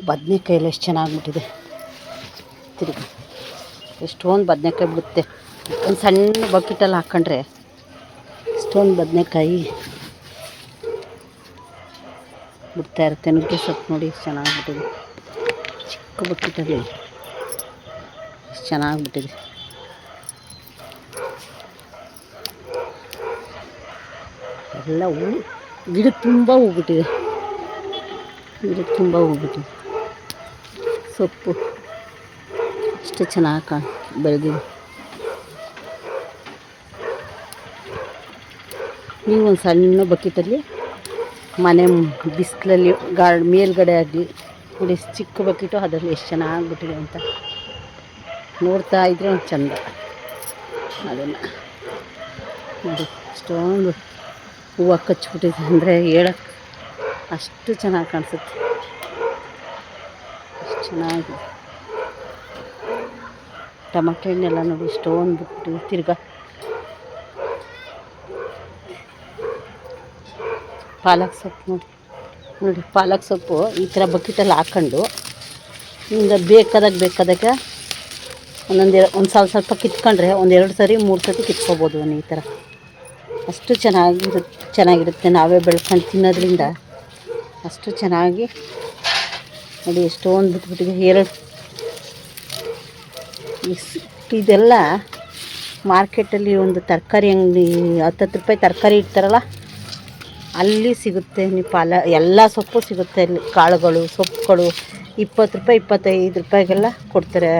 ಬದನೆಕಾಯಿ ಎಷ್ಟು ಚೆನ್ನಾಗಿಬಿಟ್ಟಿದೆ. ತಿರುಗಿ ಎಷ್ಟೊಂದು ಬದನೆಕಾಯಿ ಬಿಡುತ್ತೆ. ಒಂದು ಸಣ್ಣ ಬಕೆಟಲ್ಲಿ ಹಾಕ್ಕೊಂಡ್ರೆ ಎಷ್ಟೊಂದು ಬದನೆಕಾಯಿ ಬಿಡ್ತಾ ಇರುತ್ತೆ. ನುಗ್ಗೆ ಸೊಪ್ಪು ನೋಡಿ ಎಷ್ಟು ಚೆನ್ನಾಗಿಬಿಟ್ಟಿದೆ. ಚಿಕ್ಕ ಬಕೆಟಲ್ಲಿ ಎಷ್ಟು ಚೆನ್ನಾಗಿಬಿಟ್ಟಿದೆ. ಎಲ್ಲ ಹೂ ಗಿಡದ ತುಂಬ ಹೂ ಬಿಟ್ಟಿದೆ. ಸೊಪ್ಪು ಅಷ್ಟು ಚೆನ್ನಾಗಿ ಬೆಳೆದಿದೆ. ನೀವು ಒಂದು ಸಣ್ಣ ಬಕೆಟಲ್ಲಿ ಮನೆ ಬಿಸಿಲಲ್ಲಿ ಮೇಲ್ಗಡೆ ಆಗಲಿ ನೋಡಿ, ಚಿಕ್ಕ ಬಕೆಟು ಅದರಲ್ಲಿ ಎಷ್ಟು ಚೆನ್ನಾಗಿಬಿಟ್ಟಿದೆ ಅಂತ ನೋಡ್ತಾ ಇದ್ರೆ ಒಂದು ಚೆಂದ. ಅದನ್ನು ನೋಡಿ ಅಷ್ಟೊಂದು ಹೂವು ಕಚ್ಚಿಬಿಟ್ಟಿದೆ ಅಂದರೆ ಹೇಳಕ್ಕೆ ಅಷ್ಟು ಚೆನ್ನಾಗಿ ಕಾಣಿಸುತ್ತೆ. ಅಷ್ಟು ಚೆನ್ನಾಗಿದೆ. ಟೊಮಟೊ ಹಣ್ಣೆಲ್ಲ ನೋಡಿ ಇಷ್ಟೊಂದು ಬಿಟ್ಟು ತಿರ್ಗಾ ಪಾಲಕ್ ಸೊಪ್ಪು ನೋಡಿ ಪಾಲಕ್ ಸೊಪ್ಪು ಈ ಥರ ಬಕೆಟಲ್ಲಿ ಹಾಕ್ಕೊಂಡು ಹಿಂಗೆ ಬೇಕಾದಾಗ ಒಂದು ಸ್ವಲ್ಪ ಕಿತ್ಕೊಂಡ್ರೆ ಒಂದೆರಡು ಸರಿ 3 ಸತಿ ಕಿತ್ಕೋಬೋದು. ಈ ಥರ ಅಷ್ಟು ಚೆನ್ನಾಗಿರುತ್ತೆ. ನಾವೇ ಬೆಳ್ಕೊಂಡು ತಿನ್ನೋದ್ರಿಂದ ಅಷ್ಟು ಚೆನ್ನಾಗಿ ನೋಡಿ ಎಷ್ಟೊಂದು ಬಿಟ್ಬಿಟ್ಟಿದೆ. ಇದೆಲ್ಲ ಮಾರ್ಕೆಟಲ್ಲಿ ಒಂದು ತರಕಾರಿ ಅಂಗಡಿ 10 ರೂಪಾಯಿ ತರಕಾರಿ ಇಡ್ತಾರಲ್ಲ, ಅಲ್ಲಿ ಸಿಗುತ್ತೆ. ನೀವು ಎಲ್ಲ ಸೊಪ್ಪು ಸಿಗುತ್ತೆ ಅಲ್ಲಿ. ಕಾಳುಗಳು, ಸೊಪ್ಪುಗಳು 20 ರೂಪಾಯಿ 25 ರೂಪಾಯಿಗೆಲ್ಲ ಕೊಡ್ತಾರೆ,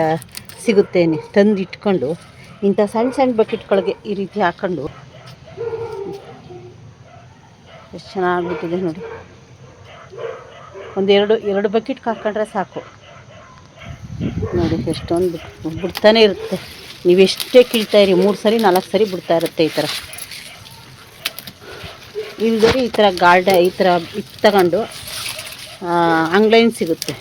ಸಿಗುತ್ತೆ. ತಂದು ಇಟ್ಕೊಂಡು ಇಂಥ ಸಣ್ಣ ಬಕೆಟ್ಗಳಿಗೆ ಈ ರೀತಿ ಹಾಕ್ಕೊಂಡು ಎಷ್ಟು ಚೆನ್ನಾಗಿಬಿಟ್ಟಿದೆ ನೋಡಿ. ಎರಡು ಬಕೆಟ್ಗೆ ಹಾಕ್ಕೊಂಡ್ರೆ ಸಾಕು ನೋಡಿ. ಎಷ್ಟೊಂದು ಬಿಡ್ತಾನೆ ಇರುತ್ತೆ. ನೀವು ಎಷ್ಟೇ ಕೀಳ್ತಾಯಿರಿ 3 ಸರಿ 4 ಸರಿ ಬಿಡ್ತಾ ಇರುತ್ತೆ. ಈ ಥರ ಇಲ್ಲದೆ ಈ ಥರ ಈ ಥರ ತಗೊಂಡು ಆನ್ಲೈನ್ ಸಿಗುತ್ತೆ.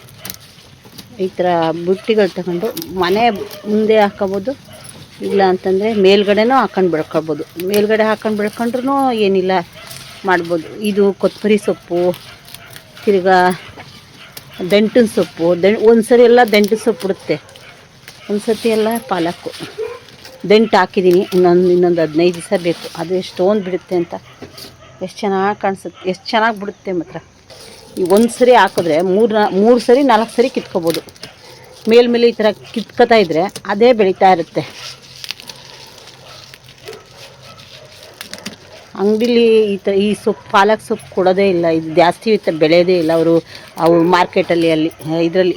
ಈ ಥರ ಬುಟ್ಟಿಗಳು ತಗೊಂಡು ಮನೆ ಮುಂದೆ ಹಾಕೋಬೋದು. ಇಲ್ಲ ಅಂತಂದರೆ ಮೇಲ್ಗಡೆನೂ ಹಾಕೊಂಡು ಬೆಳ್ಕೊಬೋದು. ಮೇಲ್ಗಡೆ ಹಾಕೊಂಡು ಬೆಳ್ಕೊಂಡ್ರೂ ಏನಿಲ್ಲ, ಮಾಡ್ಬೋದು. ಇದು ಕೊತ್ತಂಬರಿ ಸೊಪ್ಪು, ತಿರ್ಗಾ ದಂಟಿನ ಸೊಪ್ಪು. ಒಂದು ಸರಿ ಎಲ್ಲ ದಂಟಿನ ಸೊಪ್ಪು ಬಿಡುತ್ತೆ, ಒಂದು ಸತಿ ಎಲ್ಲ ಪಾಲಕ್ಕು. ದಂಟು ಹಾಕಿದ್ದೀನಿ, ಇನ್ನೊಂದು 15 ದಿವಸ ಬೇಕು. ಅದು ಎಷ್ಟೊಂದು ಬಿಡುತ್ತೆ ಅಂತ. ಎಷ್ಟು ಚೆನ್ನಾಗಿ ಕಾಣಿಸುತ್ತೆ, ಎಷ್ಟು ಚೆನ್ನಾಗಿ ಬಿಡುತ್ತೆ ಮಾತ್ರ. ಈ ಒಂದು ಸರಿ ಹಾಕಿದ್ರೆ 3 ಸರಿ 4 ಸರಿ ಕಿತ್ಕೋಬೋದು. ಮೇಲ್ಮೇಲೆ ಈ ಥರ ಕಿತ್ಕೋತಾ ಇದ್ದರೆ ಅದೇ ಬೆಳೀತಾ ಇರುತ್ತೆ. ಅಂಗಡಿಲಿ ಈ ಸೊಪ್ಪು ಪಾಲಕ್ ಸೊಪ್ಪು ಕೊಡೋದೇ ಇಲ್ಲ. ಇದು ಜಾಸ್ತಿ ಬೆಳೆಯೋದೇ ಇಲ್ಲ. ಅವರು ಮಾರ್ಕೆಟಲ್ಲಿ ಇದರಲ್ಲಿ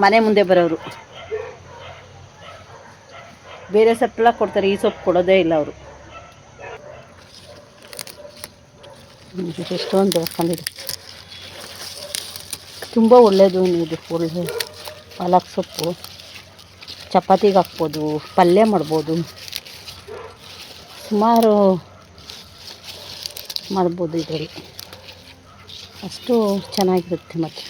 ಮನೆ ಮುಂದೆ ಬರೋರು ಬೇರೆ ಸೊಪ್ಪೆಲ್ಲ ಕೊಡ್ತಾರೆ, ಈ ಸೊಪ್ಪು ಕೊಡೋದೇ ಇಲ್ಲ ಅವರು. ಎಷ್ಟೊಂದು ಬೆಳ್ಕೊಂಡಿದೆ. ತುಂಬ ಒಳ್ಳೆಯದು. ಒಳ್ಳೆ ಪಾಲಕ್ ಸೊಪ್ಪು ಚಪಾತಿಗೆ ಹಾಕ್ಬೋದು, ಪಲ್ಯ ಮಾಡ್ಬೋದು, ಸುಮಾರು ಮಾಡ್ಬೋದು ಇದರಲ್ಲಿ. ಅಷ್ಟು ಚೆನ್ನಾಗಿರುತ್ತೆ. ಮತ್ತು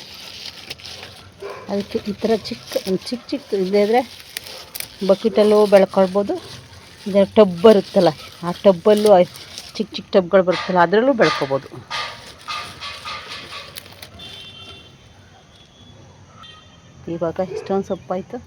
ಅದಕ್ಕೆ ಈ ಥರ ಚಿಕ್ಕ ಇದ್ದರೆ ಬಕೆಟಲ್ಲೂ ಬೆಳ್ಕೊಳ್ಬೋದು. ಇದರ ಟಬ್ ಬರುತ್ತಲ್ಲ, ಆ ಟಬ್ಬಲ್ಲೂ ಚಿಕ್ಕ ಟಬ್ಗಳು ಬರುತ್ತಲ್ಲ, ಅದರಲ್ಲೂ ಬೆಳ್ಕೊಬೋದು. ಇವಾಗ ಎಷ್ಟೊಂದು ಸೊಪ್ಪಾಯಿತು.